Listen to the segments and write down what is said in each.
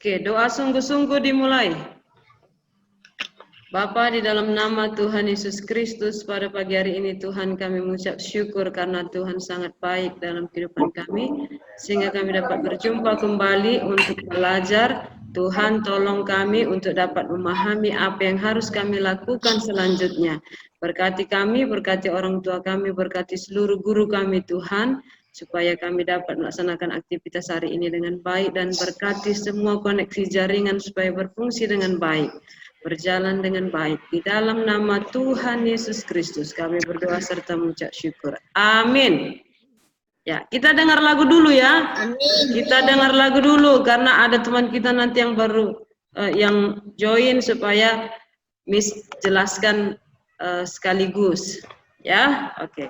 Oke, doa sungguh-sungguh dimulai. Bapa, di dalam nama Tuhan Yesus Kristus, pada pagi hari ini Tuhan kami mengucap syukur karena Tuhan sangat baik dalam kehidupan kami, sehingga kami dapat berjumpa kembali untuk belajar. Tuhan tolong kami untuk dapat memahami apa yang harus kami lakukan selanjutnya. Berkati kami, berkati orang tua kami, berkati seluruh guru kami Tuhan, supaya kami dapat melaksanakan aktivitas hari ini dengan baik, dan berkati semua koneksi jaringan supaya berfungsi dengan baik, berjalan dengan baik. Di dalam nama Tuhan Yesus Kristus kami berdoa serta mengucap syukur. Amin. Ya, kita dengar lagu dulu ya. Amin. Kita dengar lagu dulu karena ada teman kita nanti yang baru yang join, supaya Miss jelaskan sekaligus. Ya, oke.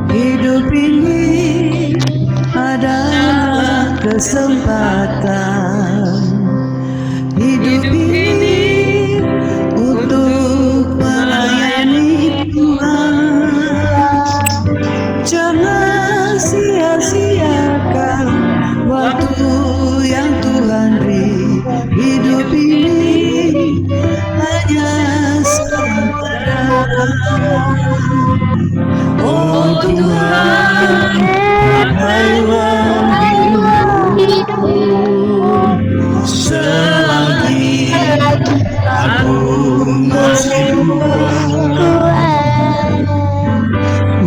Hidup ini adalah kesempatan. Hidup ini untuk melayani Tuhan. Jangan sia-siakan waktu yang Tuhan beri. Hidup ini hanya sementara. Oh Tuhan, pakailah hidupku selagi aku masih buat.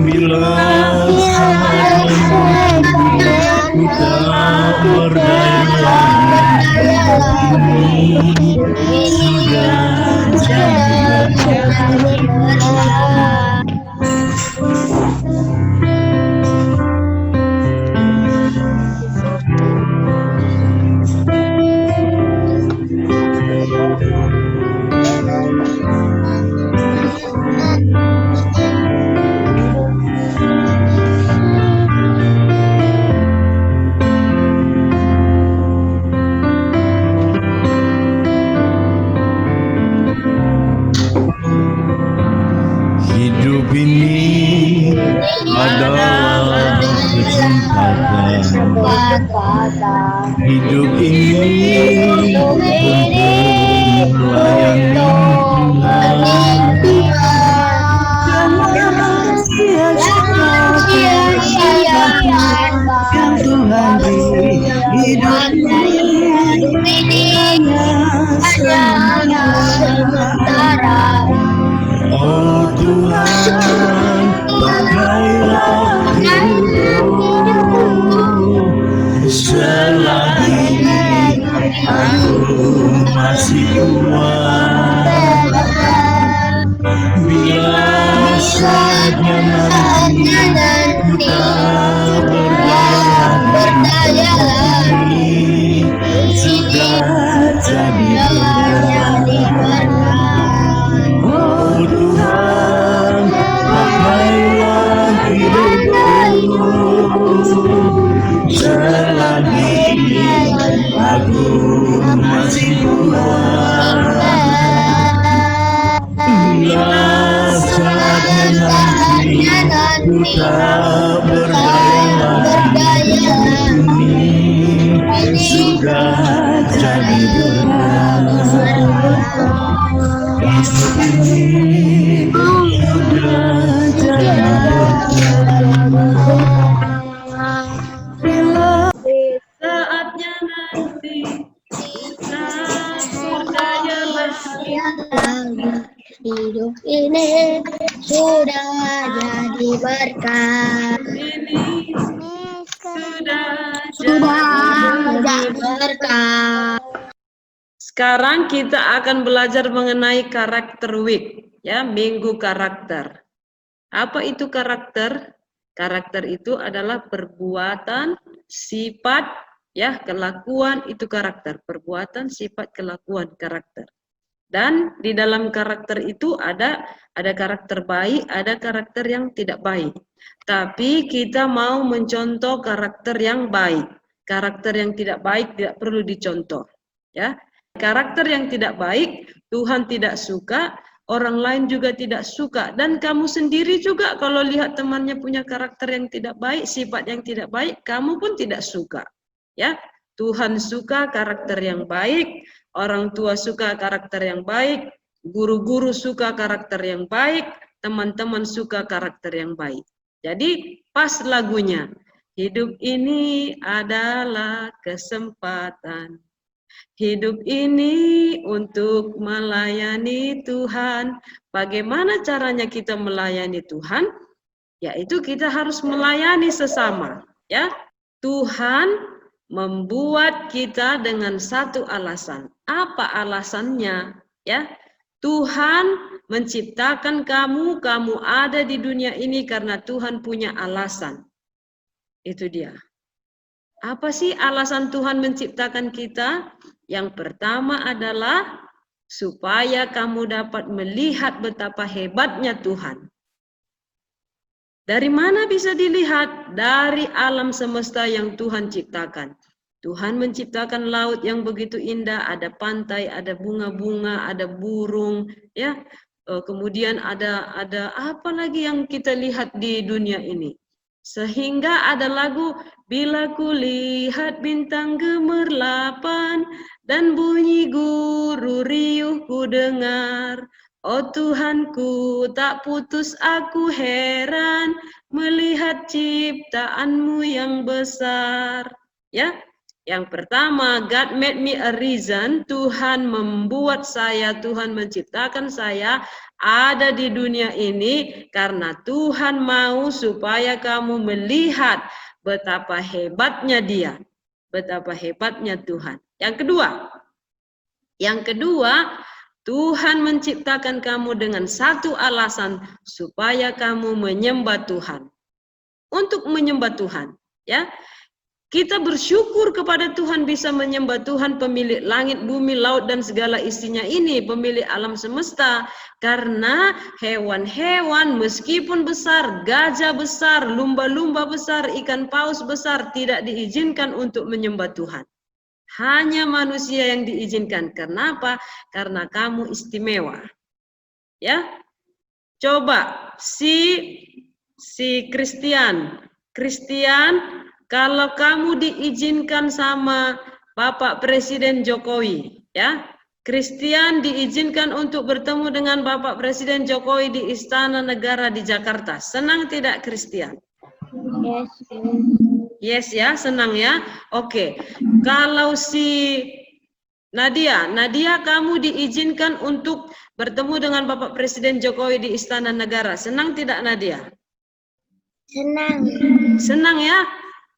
Bila saatnya kita berdaya ini sudah jadi. Hidup ini adalah kesempatan. Hidup ini untuk melayani Tuhan. Jangan sia-siakan yang Tuhan beri. Hidup ini hanya sementara. Oh Tuhan, pakailah hidupku selagi aku masih kuat. Bila saatnya nanti kita berdaya lagi, sudah jadi berkat. Oh Tuhan, pakailah hidupku selagi aku masih kuat. Bila saatnya nanti kita berdaya ini sudah jadi berkat. Saatnya nanti kita berdaya lagi. Hidup ini sudah jadi berkat. Ini sudah jadi berkat. Sekarang kita akan belajar mengenai karakter week, ya, minggu karakter. Apa itu karakter? Karakter itu adalah perbuatan, sifat, ya, kelakuan itu karakter. Perbuatan, sifat, kelakuan, karakter. Dan di dalam karakter itu ada karakter baik, ada karakter yang tidak baik. Tapi kita mau mencontoh karakter yang baik. Karakter yang tidak baik tidak perlu dicontoh, ya. Karakter yang tidak baik, Tuhan tidak suka, orang lain juga tidak suka. Dan kamu sendiri juga kalau lihat temannya punya karakter yang tidak baik, sifat yang tidak baik, kamu pun tidak suka. Ya, Tuhan suka karakter yang baik, orang tua suka karakter yang baik, guru-guru suka karakter yang baik, teman-teman suka karakter yang baik. Jadi pas lagunya, hidup ini adalah kesempatan. Hidup ini untuk melayani Tuhan. Bagaimana caranya kita melayani Tuhan? Yaitu kita harus melayani sesama. Ya, Tuhan membuat kita dengan satu alasan. Apa alasannya? Ya, Tuhan menciptakan kamu, kamu ada di dunia ini karena Tuhan punya alasan. Itu dia. Apa sih alasan Tuhan menciptakan kita? Yang pertama adalah supaya kamu dapat melihat betapa hebatnya Tuhan. Dari mana bisa dilihat? Dari alam semesta yang Tuhan ciptakan. Tuhan menciptakan laut yang begitu indah, ada pantai, ada bunga-bunga, ada burung, ya. Kemudian ada apa lagi yang kita lihat di dunia ini? Sehingga ada lagu, bila ku lihat bintang gemerlapan dan bunyi guru riuh ku dengar. Oh Tuhanku, tak putus aku heran melihat ciptaanmu yang besar. Ya, yang pertama, God made me a reason. Tuhan membuat saya, Tuhan menciptakan saya ada di dunia ini karena Tuhan mau supaya kamu melihat betapa hebatnya Dia, betapa hebatnya Tuhan. Yang kedua, Tuhan menciptakan kamu dengan satu alasan supaya kamu menyembah Tuhan. Untuk menyembah Tuhan, ya. Kita bersyukur kepada Tuhan bisa menyembah Tuhan pemilik langit, bumi, laut dan segala isinya ini, pemilik alam semesta. Karena hewan-hewan meskipun besar, gajah besar, lumba-lumba besar, ikan paus besar tidak diizinkan untuk menyembah Tuhan. Hanya manusia yang diizinkan. Kenapa? Karena kamu istimewa. Ya. Coba si Christian, kalau kamu diizinkan sama Bapak Presiden Jokowi, ya, Christian diizinkan untuk bertemu dengan Bapak Presiden Jokowi di Istana Negara di Jakarta. Senang tidak Christian? Yes. Yes ya, senang ya. Oke. Kalau si Nadia kamu diizinkan untuk bertemu dengan Bapak Presiden Jokowi di Istana Negara. Senang tidak Nadia? Senang. Senang ya.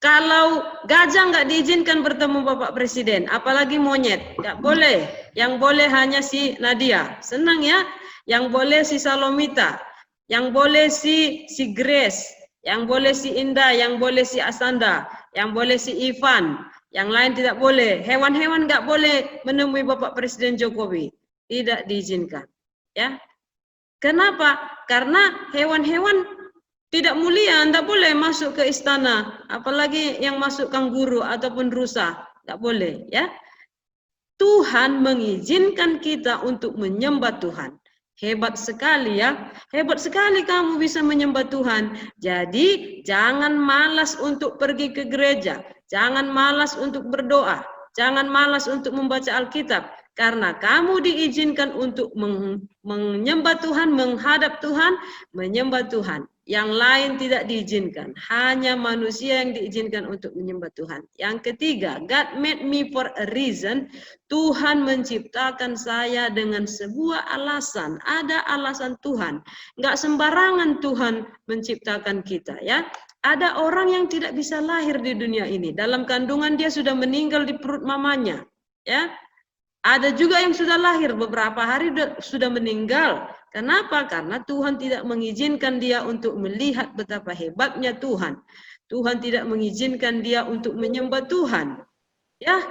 Kalau gajah nggak diizinkan bertemu Bapak Presiden, apalagi monyet, nggak boleh. Yang boleh hanya si Nadia. Senang ya. Yang boleh si Salomita, yang boleh si Grace, yang boleh si Indah, yang boleh si Asanda, yang boleh si Ivan. Yang lain tidak boleh. Hewan-hewan nggak boleh menemui Bapak Presiden Jokowi. Tidak diizinkan. Ya. Kenapa? Karena hewan-hewan tidak mulia, tidak boleh masuk ke istana. Apalagi yang masuk kanguru ataupun rusa. Tidak boleh. Ya. Tuhan mengizinkan kita untuk menyembah Tuhan. Hebat sekali ya. Hebat sekali kamu bisa menyembah Tuhan. Jadi jangan malas untuk pergi ke gereja. Jangan malas untuk berdoa. Jangan malas untuk membaca Alkitab. Karena kamu diizinkan untuk menyembah Tuhan, menghadap Tuhan, menyembah Tuhan. Yang lain tidak diizinkan. Hanya manusia yang diizinkan untuk menyembah Tuhan. Yang ketiga, God made me for a reason. Tuhan menciptakan saya dengan sebuah alasan. Ada alasan Tuhan. Nggak sembarangan Tuhan menciptakan kita ya. Ada orang yang tidak bisa lahir di dunia ini. Dalam kandungan dia sudah meninggal di perut mamanya. Ya. Ada juga yang sudah lahir beberapa hari sudah meninggal. Kenapa? Karena Tuhan tidak mengizinkan dia untuk melihat betapa hebatnya Tuhan. Tuhan tidak mengizinkan dia untuk menyembah Tuhan. Ya.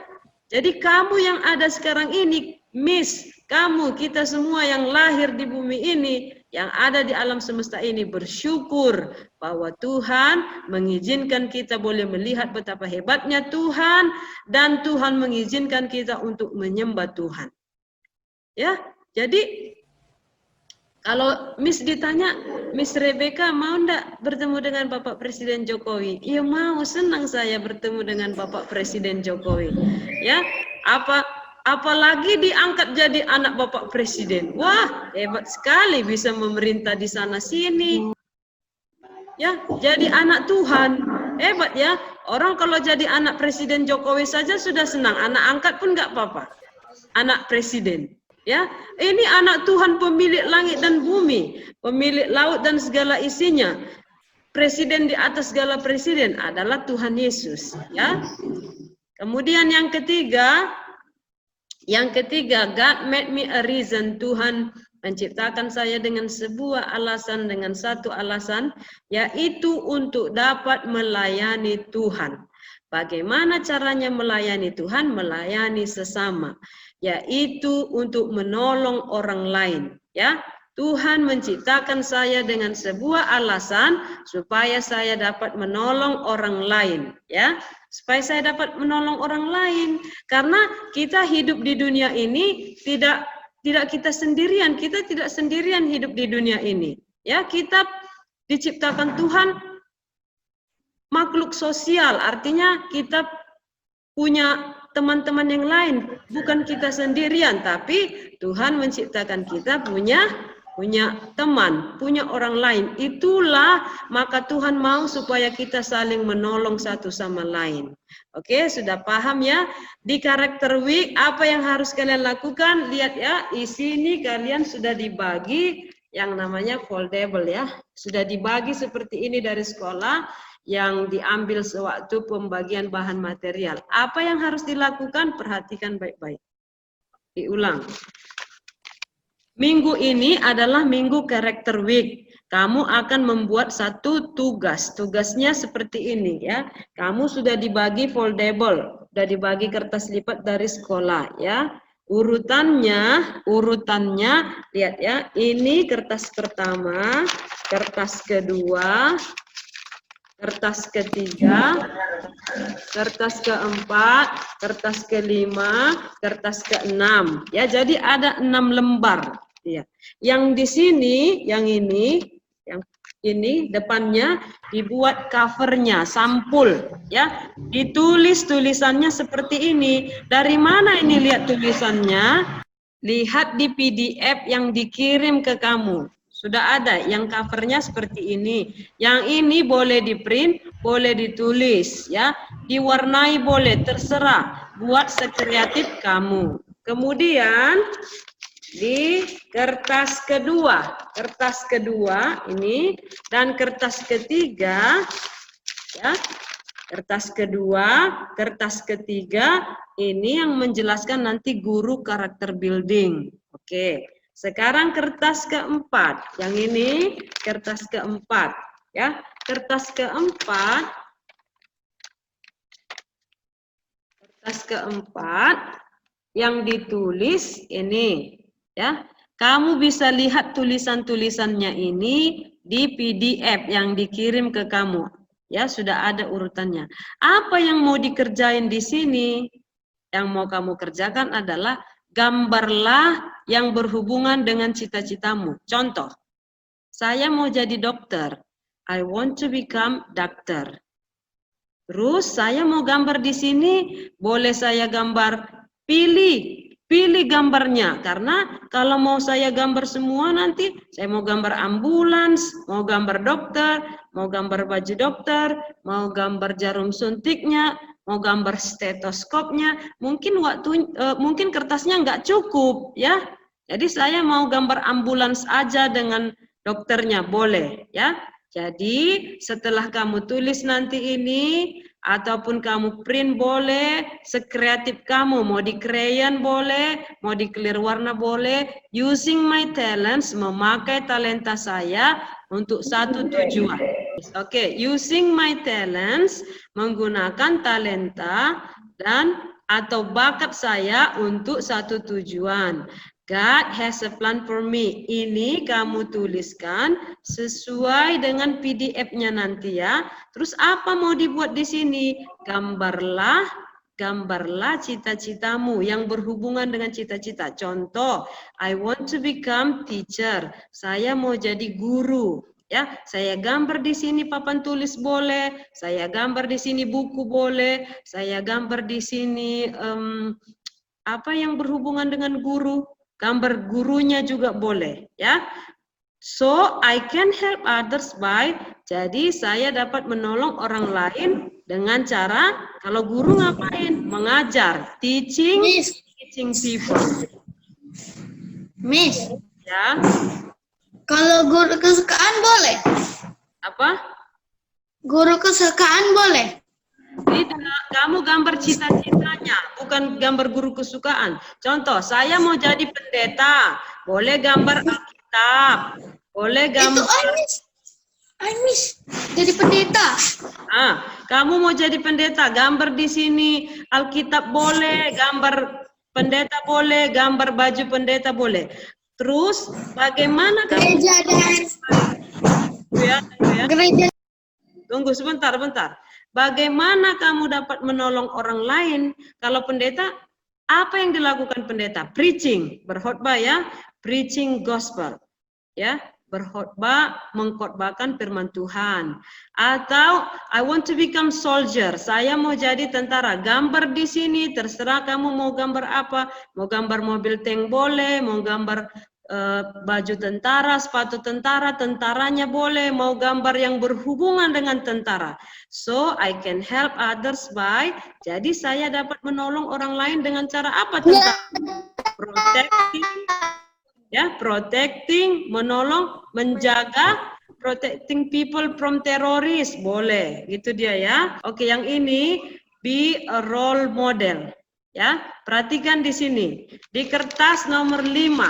Jadi kamu yang ada sekarang ini, Miss, kamu, kita semua yang lahir di bumi ini, yang ada di alam semesta ini bersyukur bahwa Tuhan mengizinkan kita boleh melihat betapa hebatnya Tuhan dan Tuhan mengizinkan kita untuk menyembah Tuhan. Ya, jadi kalau Miss ditanya, Miss Rebecca mau ndak bertemu dengan Bapak Presiden Jokowi? Iya mau, senang saya bertemu dengan Bapak Presiden Jokowi. Ya, apalagi diangkat jadi anak Bapak Presiden. Wah, hebat sekali bisa memerintah di sana sini. Ya, jadi anak Tuhan. Hebat ya. Orang kalau jadi anak Presiden Jokowi saja sudah senang. Anak angkat pun nggak apa-apa. Anak presiden. Ya, ini anak Tuhan pemilik langit dan bumi, pemilik laut dan segala isinya. Presiden di atas segala presiden adalah Tuhan Yesus, ya. Kemudian yang ketiga, God made me a reason. Tuhan menciptakan saya dengan sebuah alasan, dengan satu alasan, yaitu untuk dapat melayani Tuhan. Bagaimana caranya melayani Tuhan? Melayani sesama, yaitu untuk menolong orang lain. Ya, Tuhan menciptakan saya dengan sebuah alasan supaya saya dapat menolong orang lain. Ya, supaya saya dapat menolong orang lain. Karena kita hidup di dunia ini tidak kita sendirian. Kita tidak sendirian hidup di dunia ini. Ya, kita diciptakan Tuhan makhluk sosial, artinya kita punya teman-teman yang lain, bukan kita sendirian, tapi Tuhan menciptakan kita punya teman, punya orang lain. Itulah maka Tuhan mau supaya kita saling menolong satu sama lain. Oke, sudah paham ya? Di karakter week apa yang harus kalian lakukan? Lihat ya, di sini kalian sudah dibagi yang namanya foldable ya. Sudah dibagi seperti ini dari sekolah yang diambil sewaktu pembagian bahan material. Apa yang harus dilakukan? Perhatikan baik-baik. Diulang. Minggu ini adalah minggu karakter week. Kamu akan membuat satu tugas. Tugasnya seperti ini ya. Kamu sudah dibagi foldable, sudah dibagi kertas lipat dari sekolah ya. Urutannya lihat ya. Ini kertas pertama, kertas kedua, kertas ketiga, kertas keempat, kertas kelima, kertas keenam. Ya, jadi ada 6 lembar. Ya. Yang di sini, yang ini depannya dibuat covernya, sampul. Ya, ditulis tulisannya seperti ini. Dari mana ini lihat tulisannya? Lihat di PDF yang dikirim ke kamu. Sudah ada yang covernya seperti ini. Yang ini boleh di print, boleh ditulis ya. Diwarnai boleh, terserah. Buat sekreatif kamu. Kemudian di kertas kedua ini dan kertas ketiga ya. Kertas kedua, kertas ketiga ini yang menjelaskan nanti guru karakter building. Oke. Sekarang kertas keempat, yang ini kertas keempat, ya. Kertas keempat yang ditulis ini, ya. Kamu bisa lihat tulisan-tulisannya ini di PDF yang dikirim ke kamu, ya. Sudah ada urutannya. Apa yang mau dikerjain di sini? Yang mau kamu kerjakan adalah gambarlah yang berhubungan dengan cita-citamu. Contoh, saya mau jadi dokter. I want to become doctor. Terus saya mau gambar di sini, boleh saya gambar, pilih gambarnya. Karena kalau mau saya gambar semua nanti, saya mau gambar ambulans, mau gambar dokter, mau gambar baju dokter, mau gambar jarum suntiknya, mau gambar stetoskopnya, mungkin kertasnya nggak cukup ya. Jadi saya mau gambar ambulans aja dengan dokternya, boleh ya. Jadi setelah kamu tulis nanti ini ataupun kamu print boleh, sekreatif kamu, mau di crayon boleh, mau di clear warna boleh, using my talents, memakai talenta saya untuk satu tujuan. Oke, using my talents, menggunakan talenta dan atau bakat saya untuk satu tujuan. God has a plan for me. Ini kamu tuliskan sesuai dengan PDF-nya nanti ya. Terus apa mau dibuat di sini? Gambarlah cita-citamu yang berhubungan dengan cita-cita. Contoh, I want to become teacher. Saya mau jadi guru. Ya, saya gambar di sini papan tulis boleh, saya gambar di sini buku boleh, saya gambar di sini apa yang berhubungan dengan guru. Gambar gurunya juga boleh, ya. So, I can help others by, jadi saya dapat menolong orang lain dengan cara, kalau guru ngapain? Mengajar, teaching people. Miss, Ya, kalau guru kesukaan boleh? apa? Guru kesukaan boleh? Tidak, kamu gambar cita-citanya, bukan gambar guru kesukaan. Contoh, saya mau jadi pendeta, boleh gambar Alkitab, boleh gambar. Itu Miss, jadi pendeta. Kamu mau jadi pendeta, gambar di sini Alkitab boleh, gambar pendeta boleh, gambar baju pendeta boleh. Terus, bagaimana kamu? Gereja dan gereja. Tunggu sebentar. Bagaimana kamu dapat menolong orang lain? Kalau pendeta, apa yang dilakukan pendeta? Preaching, berkhotbah ya, preaching gospel, ya, berkhotbah, mengkhotbahkan firman Tuhan. Atau I want to become soldier, saya mau jadi tentara. Gambar di sini, terserah kamu mau gambar apa, mau gambar mobil tank boleh, mau gambar baju tentara, sepatu tentara, tentaranya boleh, mau gambar yang berhubungan dengan tentara. So, I can help others by, jadi saya dapat menolong orang lain dengan cara apa? Tentang protecting, menolong, menjaga, protecting people from teroris, boleh, gitu dia ya. Oke, yang ini, be a role model. Ya, perhatikan di sini. Di kertas nomor 5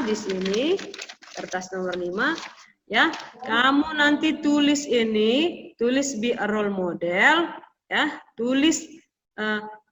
di sini, kertas nomor 5, ya. Kamu nanti tulis ini, tulis be a role model, ya. Tulis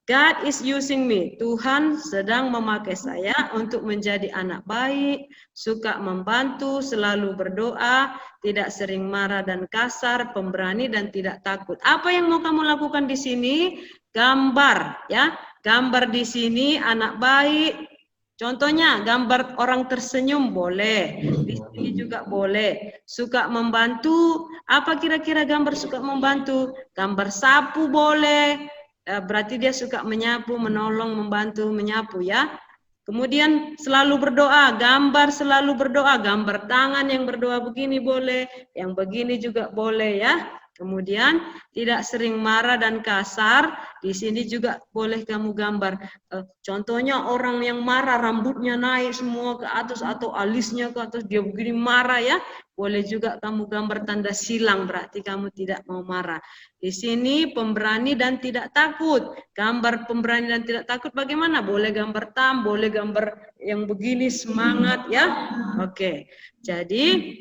God is using me. Tuhan sedang memakai saya untuk menjadi anak baik, suka membantu, selalu berdoa, tidak sering marah dan kasar, pemberani dan tidak takut. Apa yang mau kamu lakukan di sini? Gambar, ya. Gambar di sini anak baik. Contohnya gambar orang tersenyum boleh. Di sini juga boleh. Suka membantu. Apa kira-kira gambar suka membantu? Gambar sapu boleh. Berarti dia suka menyapu, menolong, membantu, menyapu ya. Kemudian selalu berdoa, gambar selalu berdoa, gambar tangan yang berdoa begini boleh, yang begini juga boleh ya. Kemudian tidak sering marah dan kasar, di sini juga boleh kamu gambar. Contohnya orang yang marah, rambutnya naik semua ke atas atau alisnya ke atas, dia begini marah ya. Boleh juga kamu gambar tanda silang, berarti kamu tidak mau marah. Di sini pemberani dan tidak takut. Gambar pemberani dan tidak takut bagaimana? Boleh gambar boleh gambar yang begini semangat ya. Oke. Jadi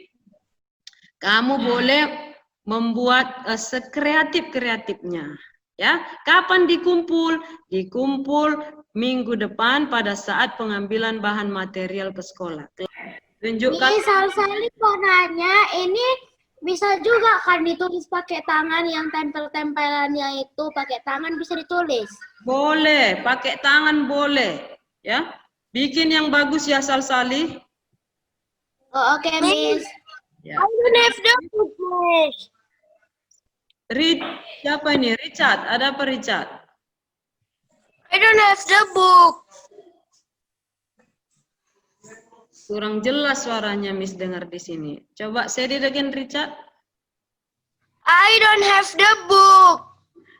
kamu boleh membuat sekreatif-kreatifnya. Ya, kapan dikumpul? Dikumpul minggu depan pada saat pengambilan bahan material ke sekolah. Tunjukkan. Salih warnanya ini bisa juga kan ditulis pakai tangan, yang tempel-tempelannya itu pakai tangan bisa ditulis. Boleh, pakai tangan boleh. Ya, bikin yang bagus ya Salih. Oh, oke, Miss. Ya. I don't have the book, Miss. Siapa ini? Richard. Ada apa Richard? I don't have the book. Kurang jelas suaranya Miss dengar di sini. Coba say it again Richard. I don't have the book.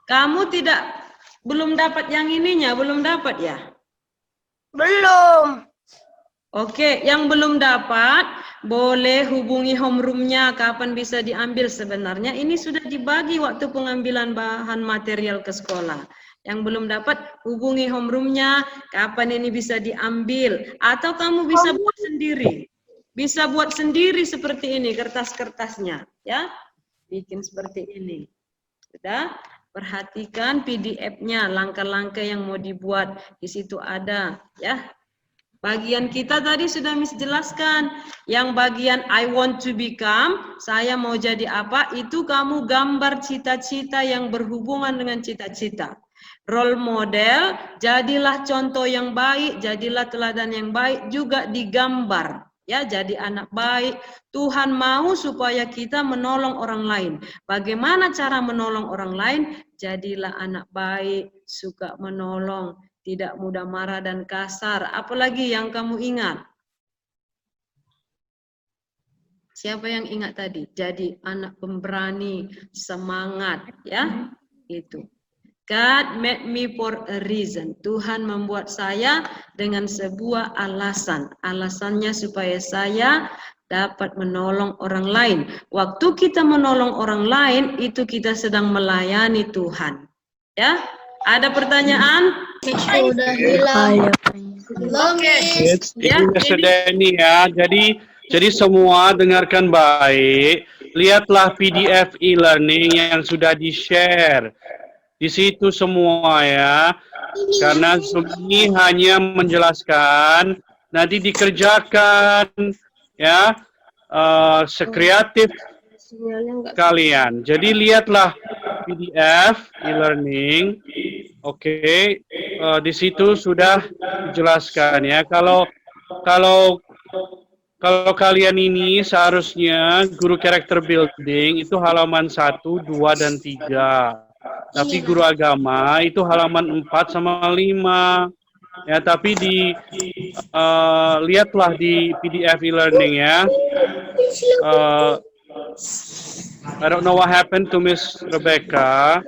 Kamu belum dapat yang ininya, belum dapat ya? Belum. Oke, yang belum dapat boleh hubungi homeroom-nya kapan bisa diambil. Sebenarnya ini sudah dibagi waktu pengambilan bahan material ke sekolah. Yang belum dapat hubungi homeroom-nya kapan ini bisa diambil. Atau kamu bisa buat sendiri. Bisa buat sendiri seperti ini kertas-kertasnya, ya. Bikin seperti ini. Sudah? Perhatikan PDF-nya, langkah-langkah yang mau dibuat di situ ada, ya. Bagian kita tadi sudah Miss jelaskan. Yang bagian I want to become, saya mau jadi apa, itu kamu gambar cita-cita yang berhubungan dengan cita-cita. Role model, jadilah contoh yang baik, jadilah teladan yang baik, juga digambar. Ya, jadi anak baik. Tuhan mau supaya kita menolong orang lain. Bagaimana cara menolong orang lain? Jadilah anak baik, suka menolong, tidak mudah marah dan kasar. Apalagi yang kamu ingat? Siapa yang ingat tadi? Jadi anak pemberani, semangat, ya. Itu. God made me for a reason. Tuhan membuat saya dengan sebuah alasan. Alasannya supaya saya dapat menolong orang lain. Waktu kita menolong orang lain, itu kita sedang melayani Tuhan. Ya, ada pertanyaan? Sudah hilang. Oke. Ini Mr. Denny ya. Jadi semua dengarkan baik. Lihatlah PDF e-learning yang sudah di-share. Di situ semua ya. Karena ini hanya menjelaskan, nanti dikerjakan ya, sekreatif kalian. Jadi lihatlah PDF e-learning. Oke, di situ sudah dijelaskan ya. Kalau kalian ini seharusnya guru karakter building itu halaman 1, 2, dan 3. Tapi guru agama itu halaman 4 sama 5. Ya, tapi lihatlah di PDF e-learning ya. I don't know what happened to Miss Rebecca.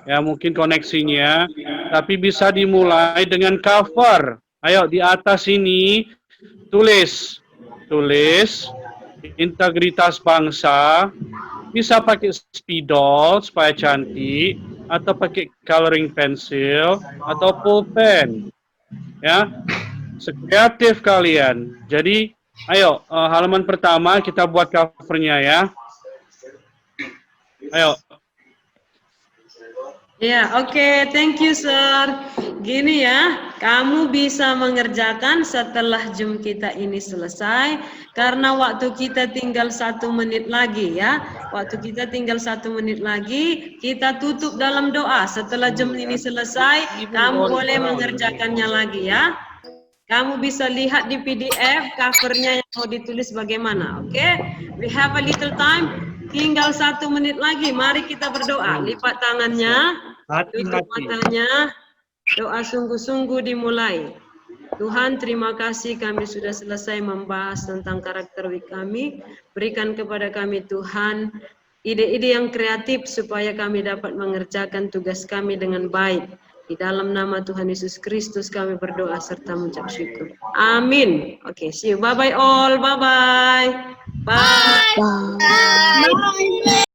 Ya, mungkin koneksinya. Tapi bisa dimulai dengan cover. Ayo, di atas ini tulis integritas bangsa. Bisa pakai spidol supaya cantik, atau pakai coloring pencil, atau pulpen. Ya, sekreatif kalian. Jadi, ayo, halaman pertama kita buat covernya ya. Ayo. Ya, oke, thank you, sir. Gini ya, kamu bisa mengerjakan setelah Zoom kita ini selesai, karena waktu kita tinggal 1 menit lagi ya. Waktu kita tinggal 1 menit lagi, kita tutup dalam doa. Setelah Zoom ini selesai, kamu boleh mengerjakannya lagi ya. Kamu bisa lihat di PDF covernya yang mau ditulis bagaimana, oke? We have a little time. Tinggal 1 menit lagi, mari kita berdoa. Lipat tangannya, tutup matanya, doa sungguh-sungguh dimulai. Tuhan, terima kasih kami sudah selesai membahas tentang karakter kami. Berikan kepada kami Tuhan ide-ide yang kreatif supaya kami dapat mengerjakan tugas kami dengan baik. Di dalam nama Tuhan Yesus Kristus kami berdoa serta mengucap syukur. Amin. Oke, see you. Bye-bye all. Bye-bye. Bye.